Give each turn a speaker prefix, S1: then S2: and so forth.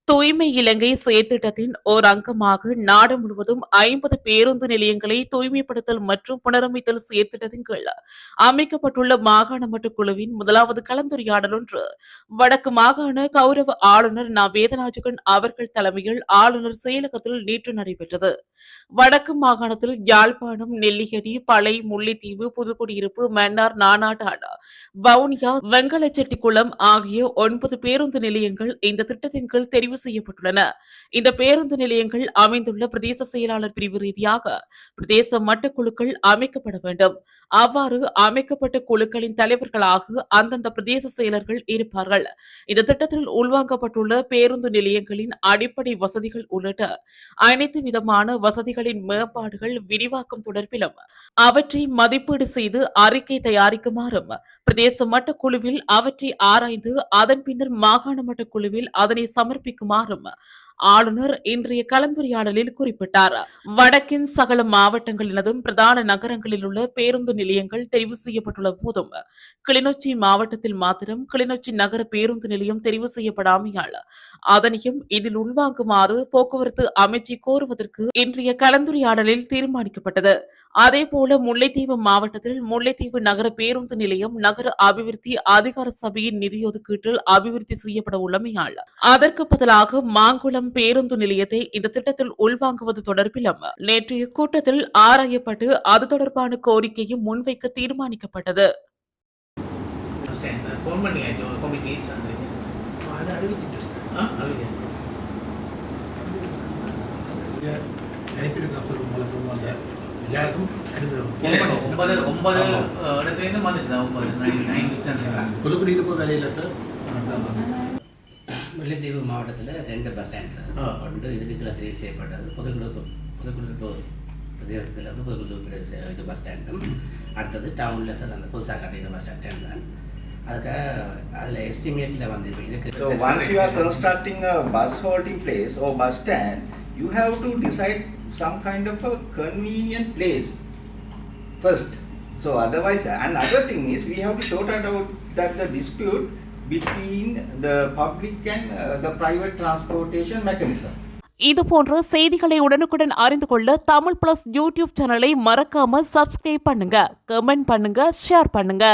S1: தூய்மை இலங்கை செயற்திட்டத்தின் ஓர் அங்கமாக நாடு முழுவதும் 50 பேருந்து நிலையங்களை தூய்மைப்படுத்தல் மற்றும் புனரமைத்தல் செயற்திட்டத்தின் கீழ் அமைக்கப்பட்டுள்ள மாகாண மட்ட குழுவின் முதலாவது கலந்துரையாடல் ஒன்று வடக்கு மாகாண கௌரவ ஆளுநர் வேதராஜகன் அவர்கள் தலைமையில் ஆளுநர் செயலகத்தில் நேற்று நடைபெற்றது. வடக்கு மாகாணத்தில் யாழ்ப்பாணம், நெல்லியடி, பளை, முல்லைத்தீவு, புதுக்குடியிருப்பு, மன்னார், நானாட்டான், வவுனியா, வெங்கலச்செட்டிக்குளம் ஆகிய 9 பேருந்து நிலையங்கள் இந்த திட்டத்தின் கீழ் தெரிவு செய்யப்பட்டுள்ளன. இந்த பேருந்து நிலையங்கள் அமைந்துள்ள பிரதேச செயலாளர் பிரிவு ரீதியாக பிரதேச மட்ட குழுக்கள் அமைக்கப்பட வேண்டும். அவ்வாறு அமைக்கப்பட்ட குழுக்களின் தலைவர்களாக அந்தந்த பிரதேச செயலர்கள் இருப்பார்கள். இந்த திட்டத்தில் உள்வாங்கப்பட்டுள்ள பேருந்து நிலையங்களின் அடிப்படை வசதிகள் உள்ளிட்ட அனைத்து விதமான வசதிகளின் மேம்பாடுகள் விரிவாக்கம் தொடர்பிலும் அவற்றை மதிப்பீடு செய்து அறிக்கை தயாரிக்குமாறும் பிரதேச மட்ட குழுவில் அவற்றை ஆராய்ந்து அதன் பின்னர் மாகாண மட்ட குழுவில் அதனை சமர்ப்பிக்குமாறும் ஆளுநர் இன்றைய கலந்துரையாடலில் குறிப்பிட்டார். வடக்கின் சகல மாவட்டங்களினதும் பிரதான நகரங்களில் உள்ள பேருந்து நிலையங்கள் தெரிவு செய்யப்பட்டுள்ள போதும் கிளிநொச்சி மாவட்டத்தில் மாத்திரம் கிளிநொச்சி நகர பேருந்து நிலையம் தெரிவு செய்யப்படாமையால் அதனையும் இதில் உள்வாங்குமாறு போக்குவரத்து அமைச்சை கோருவதற்கு இன்றைய கலந்துரையாடலில் தீர்மானிக்கப்பட்டது. அதேபோல முல்லைத்தீவு மாவட்டத்தில் முல்லைத்தீவு நகர பேருந்து நிலையம் நகர அபிவிருத்தி அதிகார சபையின் நிதி ஒதுக்கீட்டில் அபிவிருத்தி செய்யப்பட உள்ளமையால் அதற்கு பதிலாக மாங்குளம் பேருந்து நிலையத்தை இந்த திட்டத்தில் உள்வாங்குவது தொடர்பிலும் நேற்றைய கூட்டத்தில் ஆராயப்பட்டு அது தொடர்பான கோரிக்கையும் முன்வைக்க தீர்மானிக்கப்பட்டது.
S2: முல்லைத்தீவு மாவட்டத்தில் 2 பஸ் ஸ்டாண்ட் சார் ஒன்று இதுக்கு கீழே தெரிவு செய்யப்பட்டது புதுக்குடியிருப்பு பிரதேசத்தில் வந்து புதுக்குடியிருப்பு இது பஸ் ஸ்டாண்டும் அடுத்தது டவுனில் சார் அந்த புதுசாக கட்டின பஸ் ஸ்டாண்ட் தான் அதுக்காக அதில் எஸ்டிமேட்டில் வந்து இதுக்கு.
S3: So once you are constructing a bus holding place or bus stand, you have to decide some kind of a convenient place first. So otherwise, another thing is we have to sort out that the dispute between the public and the private transportation mechanism.
S1: இது போன்ற செய்திகளை உடனுக்குடன் அறிந்து கொள்ள Tamil plus YouTube சேனலை மறக்காம subscribe பண்ணுங்க, comment பண்ணுங்க, ஷேர் பண்ணுங்க.